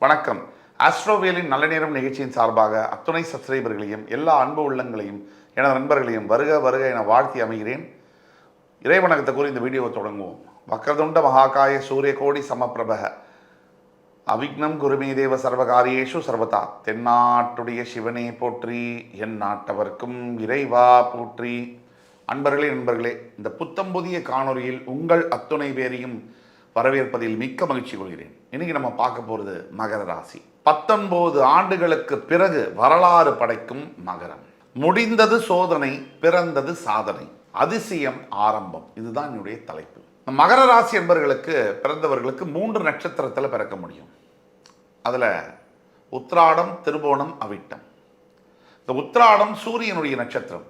வணக்கம். ஆஸ்ட்ரோவியலின் நல்ல நேரம் நிகழ்ச்சியின் சார்பாக அத்துணை சப்ஸ்கிரைபர்களையும் எல்லா அன்பு உள்ளங்களையும் எனது நண்பர்களையும் வருக வருக என வாழ்த்தி அமைகிறேன். இறைவணக்கத்தை கூறி இந்த வீடியோவை தொடங்குவோம். வக்ரதுண்ட மகாகாய சூரியகோடி சமப்பிரபக அவிக்னம் குருமே தேவ சர்வகாரியேஷு சர்வதா. தென்னாட்டுடைய சிவனே போற்றி, என் நாட்டவர்க்கும் இறைவா போற்றி. நண்பர்களே, இந்த புத்தம்புதிய காணொலியில் உங்கள் அத்துணை பேரையும் வரவேற்பதில் மிக்க மகிழ்ச்சி கொள்கிறேன். இன்னைக்கு நம்ம பார்க்க போகிறது மகர ராசி. 19 ஆண்டுகளுக்கு பிறகு வரலாறு படைக்கும் மகரம். முடிந்தது சோதனை, பிறந்தது சாதனை, அதிசயம் ஆரம்பம். இதுதான் என்னுடைய தலைப்பு. மகர ராசி என்பவர்களுக்கு பிறந்தவர்களுக்கு 3 நட்சத்திரத்தில் பிறக்க முடியும். அதில் உத்திராடம், திருவோணம், அவிட்டம். இந்த உத்திராடம் சூரியனுடைய நட்சத்திரம்,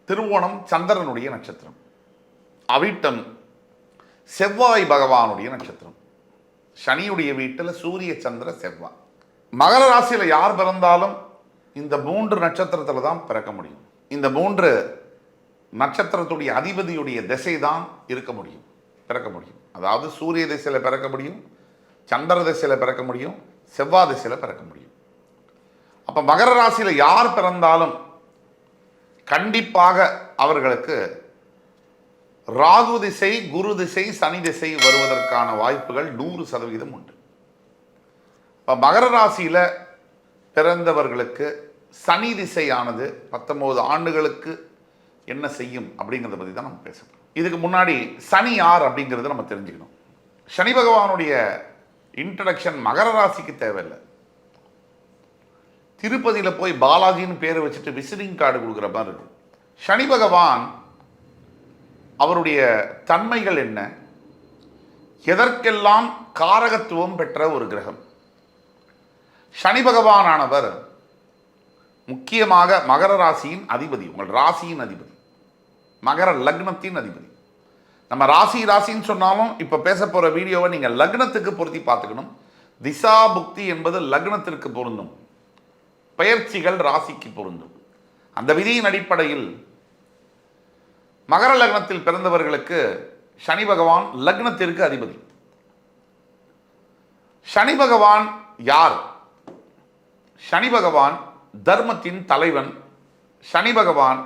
திருவோணம் சந்திரனுடைய நட்சத்திரம், அவிட்டம் செவ்வாய் பகவானுடைய நட்சத்திரம். சனியுடைய வீட்டில் சூரிய சந்திர செவ்வாய். மகர ராசியில் யார் பிறந்தாலும் இந்த 3 நட்சத்திரத்தில் தான் பிறக்க முடியும். இந்த 3 நட்சத்திரத்துடைய அதிபதியுடைய திசை தான் பிறக்க முடியும். அதாவது சூரிய திசையில் பிறக்க முடியும், சந்திர திசையில் பிறக்க முடியும், செவ்வாய் திசையில் பிறக்க முடியும். அப்போ மகர ராசியில் யார் பிறந்தாலும் கண்டிப்பாக அவர்களுக்கு ராகு திசை, குரு திசை, சனி திசை வருவதற்கான வாய்ப்புகள் 100% உண்டு. இப்போ மகர ராசியில் பிறந்தவர்களுக்கு சனி திசையானது 19 ஆண்டுகளுக்கு என்ன செய்யும் அப்படிங்கிறத பற்றி தான் நம்ம பேசணும். இதுக்கு முன்னாடி சனி யார் அப்படிங்கிறத நம்ம தெரிஞ்சுக்கணும். சனி பகவானுடைய இன்ட்ரடக்ஷன் மகர ராசிக்கு தேவையில்லை. திருப்பதியில் போய் பாலாஜின்னு பேரை வச்சுட்டு விசிட்டிங் கார்டு கொடுக்குற மாதிரி இருக்கு. சனி பகவான் அவருடைய தன்மைகள் என்ன, எதற்கெல்லாம் காரகத்துவம் பெற்ற ஒரு கிரகம். சனி பகவானானவர் முக்கியமாக மகர ராசியின் அதிபதி, உங்கள் ராசியின் அதிபதி, மகர லக்னத்தின் அதிபதி. நம்ம ராசின்னு சொன்னாலும் இப்போ பேச போகிற வீடியோவை நீங்கள் லக்னத்துக்கு பொருத்தி பார்த்துக்கணும். திசா புக்தி என்பது லக்னத்திற்கு பொருந்தும், பெயர்ச்சிகள் ராசிக்கு பொருந்தும். அந்த விதியின் அடிப்படையில் மகர லக்னத்தில் பிறந்தவர்களுக்கு சனி பகவான் லக்னத்திற்கு அதிபதி. சனி பகவான் யார்? சனி பகவான் தர்மத்தின் தலைவன். சனி பகவான்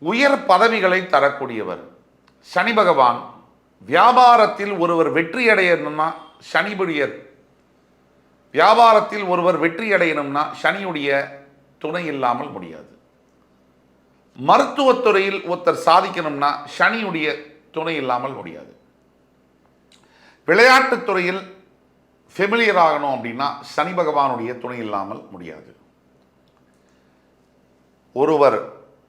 உயர் பதவிகளை தரக்கூடியவர். சனி பகவான் வியாபாரத்தில் ஒருவர் வெற்றி அடையணும்னா சனியுடைய துணை இல்லாமல் முடியாது. மருத்துவத்துறையில் ஒருத்தர் சாதிக்கணும்னா சனியுடைய துணை இல்லாமல் முடியாது. விளையாட்டுத்துறையில் ஃபெமிலியர் ஆகணும் அப்படின்னா சனி பகவானுடைய துணை இல்லாமல் முடியாது. ஒருவர்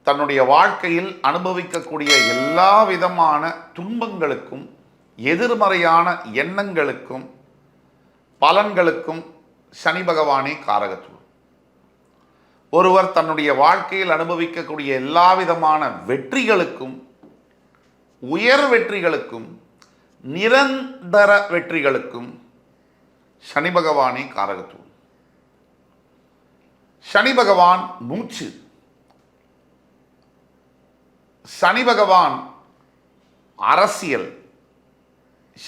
தன்னுடைய வாழ்க்கையில் அனுபவிக்கக்கூடிய எல்லா விதமான துன்பங்களுக்கும், எதிர்மறையான எண்ணங்களுக்கும், பலன்களுக்கும் சனி பகவானே காரகத்துவம். ஒருவர் தன்னுடைய வாழ்க்கையில் அனுபவிக்கக்கூடிய எல்லா விதமான வெற்றிகளுக்கும், உயர் வெற்றிகளுக்கும், நிரந்தர வெற்றிகளுக்கும் சனி பகவானே காரகத்துவம். சனி பகவான் மூச்சு, சனி பகவான் அரசியல்,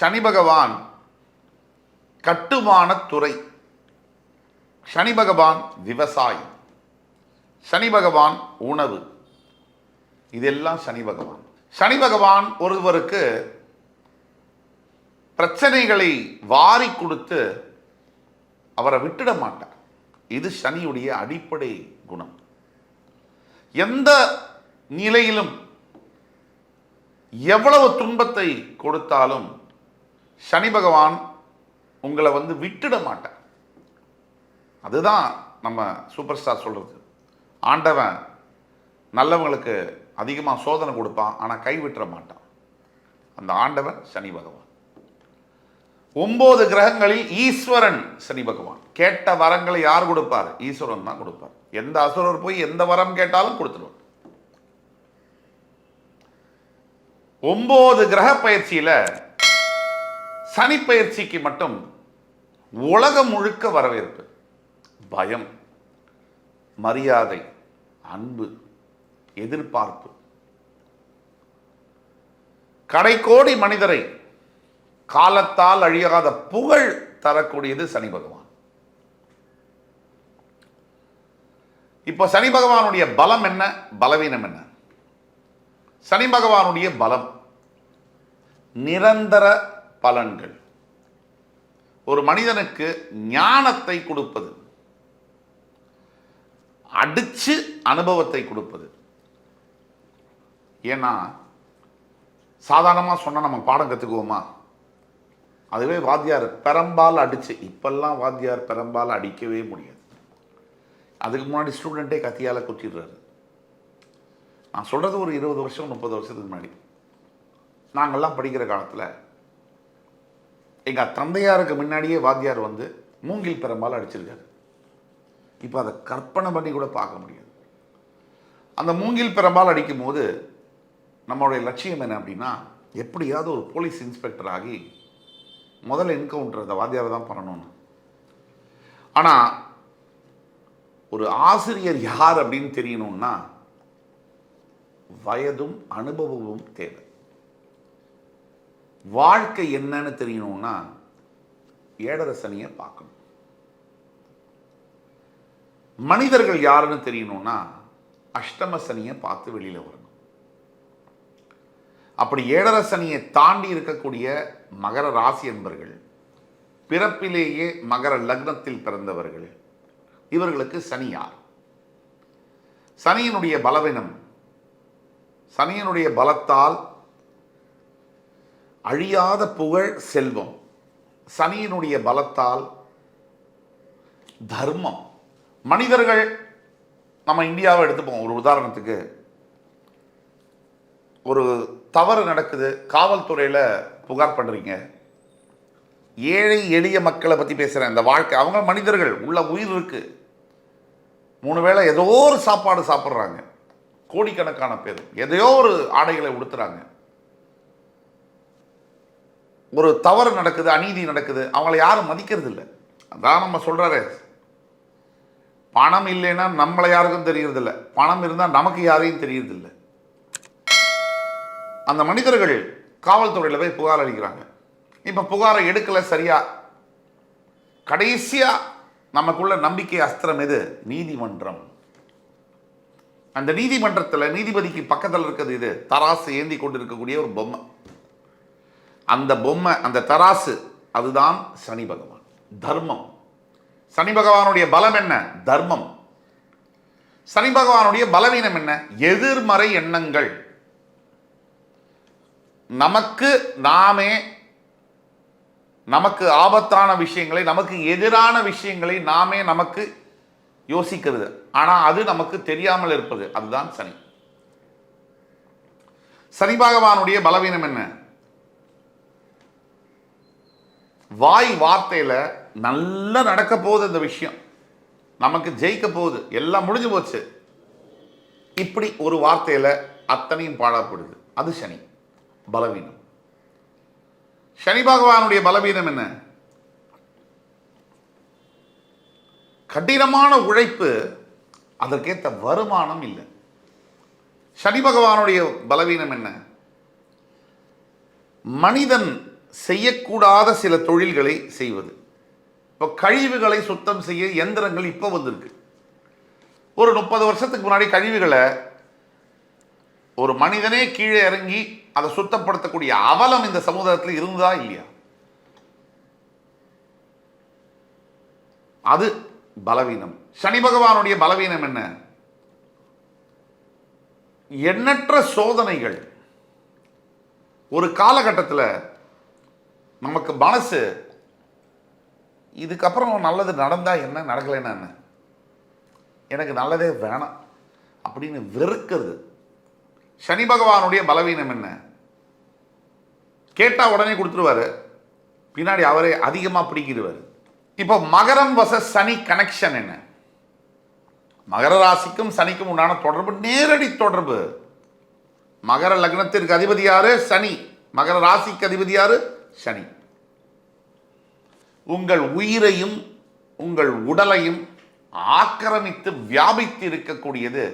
சனி பகவான் கட்டுமானத்துறை, சனி பகவான் விவசாயம், சனி பகவான் உணவு. இதெல்லாம் சனி பகவான். சனி பகவான் ஒருவருக்கு பிரச்சனைகளை வாரி கொடுத்து அவரை விட்டுட மாட்டார். இது சனியுடைய அடிப்படை குணம். எந்த நிலையிலும் எவ்வளவு துன்பத்தை கொடுத்தாலும் சனி பகவான் உங்களை விட்டுட மாட்டார். அதுதான் நம்ம சூப்பர் ஸ்டார் சொல்றது. ஆண்டவன் நல்லவங்களுக்கு அதிகமாக சோதனை கொடுப்பான், ஆனால் கைவிட்டுற மாட்டான். அந்த ஆண்டவன் சனி பகவான். 9 கிரகங்களில் ஈஸ்வரன் சனி பகவான். கேட்ட வரங்களை யார் கொடுப்பார்? ஈஸ்வரன் தான் கொடுப்பார். எந்த அசுரர் போய் எந்த வரம் கேட்டாலும் கொடுத்துருவார். 9 கிரக பயிற்சியில் சனி பயிற்சிக்கு மட்டும் உலகம் முழுக்க வரவேற்பு, பயம், மரியாதை, அன்பு, எதிர்பார்ப்பு. கடைக்கோடி மனிதரை காலத்தால் அழியாத புகழ் தரக்கூடியது சனி பகவான். இப்போ சனி பகவானுடைய பலம் என்ன, பலவீனம் என்ன? சனி பகவானுடைய பலம் நிரந்தர பலன்கள். ஒரு மனிதனுக்கு ஞானத்தை கொடுப்பது, அடிச்சு அனுபவத்தை கொடுப்பது. ஏன்னா சாதாரணமாக சொன்னால் நம்ம பாடம் கற்றுக்குவோமா? அதுவே வாத்தியார் பெரம்பால் அடிச்சு, இப்பெல்லாம் வாத்தியார் பெரம்பால் அடிக்கவே முடியாது. அதுக்கு முன்னாடி ஸ்டூடெண்ட்டே கத்தியால் குத்திடுறாரு. நான் சொல்கிறது ஒரு 20 வருஷம் 30 வருஷத்துக்கு முன்னாடி நாங்கள்லாம் படிக்கிற காலத்தில் எங்கள் தந்தையாருக்கு முன்னாடியே வாத்தியார் வந்து மூங்கில் பெரம்பால் அடிச்சிருக்காரு. இப்போ அதை கற்பனை பண்ணி கூட பார்க்க முடியாது. அந்த மூங்கில் பெரம்பால் அடிக்கும் போது நம்மளுடைய லட்சியம் என்ன அப்படின்னா, எப்படியாவது ஒரு போலீஸ் இன்ஸ்பெக்டர் ஆகி முதல்ல என்கவுண்டர் அந்த வாத்தியாரை தான் பண்ணணும்னு. ஆனால் ஒரு ஆசிரியர் யார் அப்படின்னு தெரியணும்னா வயதும் அனுபவமும் தேவை. வாழ்க்கை என்னன்னு தெரியணும்னா ஏழரை சனியை பார்க்கணும். மனிதர்கள் யாருன்னு தெரியணும்னா அஷ்டம சனியை பார்த்து வெளியில் வரணும். அப்படி ஏழரை சனியை தாண்டி இருக்கக்கூடிய மகர ராசி என்பர்கள், பிறப்பிலேயே மகர லக்னத்தில் பிறந்தவர்கள், இவர்களுக்கு சனி யார்? சனியினுடைய பலவீனம், சனியினுடைய பலத்தால் அழியாத புகழ் செல்வம், சனியினுடைய பலத்தால் தர்மம். மனிதர்கள் நம்ம இந்தியாவை எடுத்துப்போம். ஒரு உதாரணத்துக்கு ஒரு தவறு நடக்குது, காவல்துறையில் புகார் பண்ணுறீங்க. ஏழை எளிய மக்களை பற்றி பேசுகிறேன். இந்த வாழ்க்கை, அவங்க மனிதர்கள், உள்ள உயிர் இருக்கு. 3 வேளை ஏதோ ஒரு சாப்பாடு சாப்பிட்றாங்க. கோடிக்கணக்கான பேர் எதையோ ஒரு ஆடைகளை உடுத்துறாங்க. ஒரு தவறு நடக்குது, அநீதி நடக்குது, அவங்கள யாரும் மதிக்கிறது இல்லை. அதான் நம்ம சொல்றாரு, பணம் இல்லைன்னா நம்மளை யாருக்கும் தெரியறது இல்லை, பணம் இருந்தால் நமக்கு யாரையும் தெரியறது இல்லை. அந்த மனிதர்கள் காவல்துறையில் போய் புகார் அளிக்கிறாங்க. இப்போ புகாரை எடுக்கல சரியா, கடைசியா நமக்குள்ள நம்பிக்கை அஸ்திரம் எது? நீதிமன்றம். அந்த நீதிமன்றத்தில் நீதிபதிக்கு பக்கத்தில் இருக்கிறது இது தராசு ஏந்தி கொண்டு இருக்கக்கூடிய ஒரு பொம்மை. அந்த பொம்மை, அந்த தராசு, அதுதான் சனி பகவான். தர்மம். சனி பகவானுடைய பலம் என்ன? தர்மம். சனி பகவானுடைய பலவீனம் என்ன? எதிர்மறை எண்ணங்கள். நமக்கு ஆபத்தான விஷயங்களை, நமக்கு எதிரான விஷயங்களை நாமே நமக்கு யோசிக்கிறது. ஆனால் அது நமக்கு தெரியாமல் இருப்பது, அதுதான் சனி. சனி பகவானுடைய பலவீனம் என்ன? வாய் வார்த்தையில நல்லா நடக்க போகுது, இந்த விஷயம் நமக்கு ஜெயிக்க போகுது, எல்லாம் முடிஞ்சு போச்சு, இப்படி ஒரு வார்த்தையில அத்தனையும் பாழாப்படுது, அது சனி பலவீனம். சனி பகவானுடைய பலவீனம் என்ன? கடினமான உழைப்பு, அதற்கேற்ற வருமானம் இல்லை. சனி பகவானுடைய பலவீனம் என்ன? மனிதன் செய்யக்கூடாத சில தொழில்களை செய்வது. இப்போ கழிவுகளை சுத்தம் செய்ய எந்திரங்கள் இப்போ வந்திருக்கு. ஒரு 30 வருஷத்துக்கு முன்னாடி கழிவுகளை ஒரு மனிதனே கீழே இறங்கி அதை சுத்தப்படுத்தக்கூடிய அவலம் இந்த சமுதாயத்தில் இருந்ததா இல்லையா? அது பலவீனம். சனி பகவானுடைய பலவீனம் என்ன? எண்ணற்ற சோதனைகள். ஒரு காலகட்டத்தில் நமக்கு மனசு, இதுக்கப்புறம் நல்லது நடந்தா என்ன, நடக்கலைன்னா என்ன, எனக்கு நல்லதே வேணாம் அப்படின்னு வெறுக்கிறது. சனி பகவானுடைய பலவீனம் என்ன? கேட்டா உடனே கொடுத்துருவாரு, பின்னாடி அவரே அதிகமாக பிடிக்கிடுவார். இப்போ மகரம் வச சனி கனெக்ஷன் என்ன? மகர ராசிக்கும் சனிக்கும் உண்டான தொடர்பு நேரடி தொடர்பு. மகர லக்னத்திற்கு அதிபதி யாரு? சனி. மகர ராசிக்கு அதிபதி யாரு? சனி. உங்கள் உயிரையும் உங்கள் உடலையும் ஆக்கிரமித்து வியாபித்து இருக்கக்கூடியது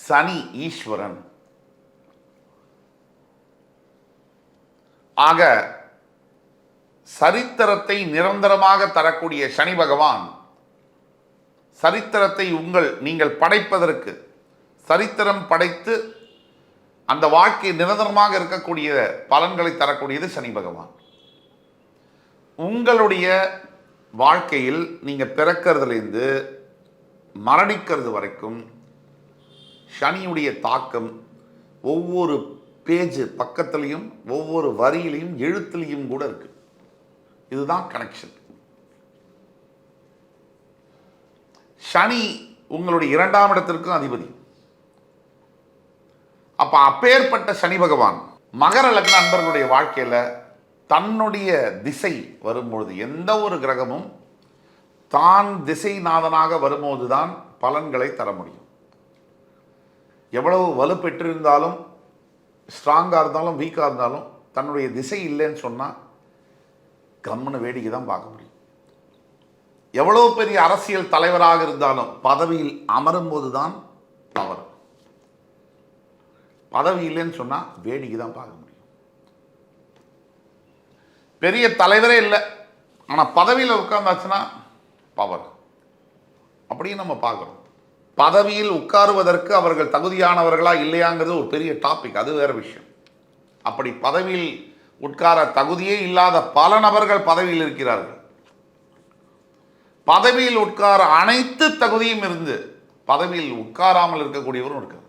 சனி ஈஸ்வரன். ஆக சரித்திரத்தை நிரந்தரமாக தரக்கூடிய சனி பகவான் சரித்திரத்தை நீங்கள் படைப்பதற்கு, சரித்திரம் படைத்து அந்த வாழ்க்கை நிரந்தரமாக இருக்கக்கூடிய பலன்களை தரக்கூடியது சனி பகவான். உங்களுடைய வாழ்க்கையில் நீங்கள் பிறக்கிறதுலேருந்து மரணிக்கிறது வரைக்கும் சனியுடைய தாக்கம் ஒவ்வொரு பேஜ் பக்கத்துலையும் ஒவ்வொரு வரியிலையும் எழுத்துலையும் கூட இருக்கு. இதுதான் கனெக்ஷன். சனி உங்களுடைய 2ஆம் இடத்திற்கும் அதிபதி. அப்ப அப்பேற்பட்ட சனி பகவான் மகர லக்ன அன்பர்களுடைய வாழ்க்கையில தன்னுடைய திசை வரும்பொழுது, எந்த ஒரு கிரகமும் தான் திசைநாதனாக வரும்போதுதான் பலன்களை தர முடியும். எவ்வளவு வலுப்பெற்றிருந்தாலும், ஸ்ட்ராங்காக இருந்தாலும், வீக்காக இருந்தாலும், தன்னுடைய திசை இல்லைன்னு சொன்னால் கம்முன்னு வேடிக்கை தான் பார்க்க முடியும். எவ்வளவு பெரிய அரசியல் தலைவராக இருந்தாலும் பதவியில் அமரும்போது தான் தவறு. பதவி இல்லைன்னு சொன்னால் வேடிக்கை தான் பார்க்க முடியும். பெரிய தலைவரே இல்லை, ஆனால் பதவியில் உட்கார்ந்தாச்சுன்னா பவர். அப்படின்னு நம்ம பார்க்குறோம். பதவியில் உட்காருவதற்கு அவர்கள் தகுதியானவர்களா இல்லையாங்கிறது ஒரு பெரிய டாபிக், அது வேற விஷயம். அப்படி பதவியில் உட்கார தகுதியே இல்லாத பல நபர்கள் பதவியில் இருக்கிறார்கள். பதவியில் உட்கார அனைத்து தகுதியும் இருந்து பதவியில் உட்காராமல் இருக்கக்கூடியவரும் இருக்கார்.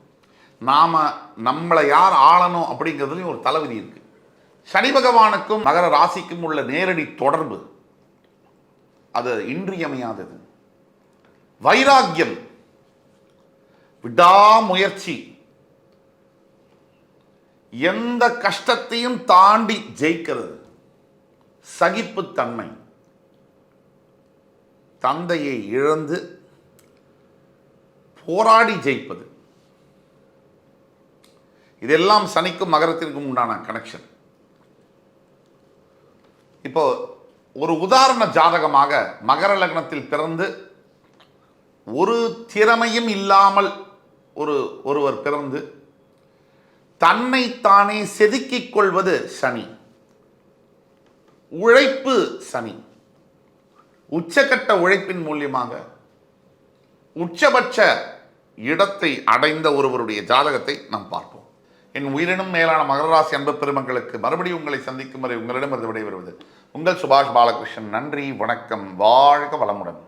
நம்மளை யார் ஆளணும் அப்படிங்கிறதுலையும் ஒரு தலைவிதி இருக்கு. சனி பகவானுக்கும் மகர ராசிக்கும் உள்ள நேரடி தொடர்பு அது இன்றியமையாதது. வைராக்கியம், விடாமுயற்சி, எந்த கஷ்டத்தையும் தாண்டி ஜெயிக்கிறது, சகிப்புத்தன்மை, தந்தையை இழந்து போராடி ஜெயிப்பது, இதெல்லாம் சனிக்கும் மகரத்திற்கும் உண்டான கனெக்ஷன். இப்போ ஒரு உதாரண ஜாதகமாக மகர லக்னத்தில் பிறந்து ஒரு திறமையும் இல்லாமல் ஒருவர் பிறந்து தன்னைத்தானே செதுக்கிக் கொள்வது சனி. உழைப்பு சனி. உச்சகட்ட உழைப்பின் மூலியமாக உச்சபட்ச இடத்தை அடைந்த ஒருவருடைய ஜாதகத்தை நாம் பார்ப்போம். என் உயிரினும் மேலான மகர ராசி அன்பு பெருமக்களுக்கு மறுபடியும் உங்களை சந்திக்கும் வரை உங்களிடமிருந்து விடைபெறுவது உங்கள் சுபாஷ் பாலகிருஷ்ணன். நன்றி, வணக்கம், வாழ்க வளமுடன்.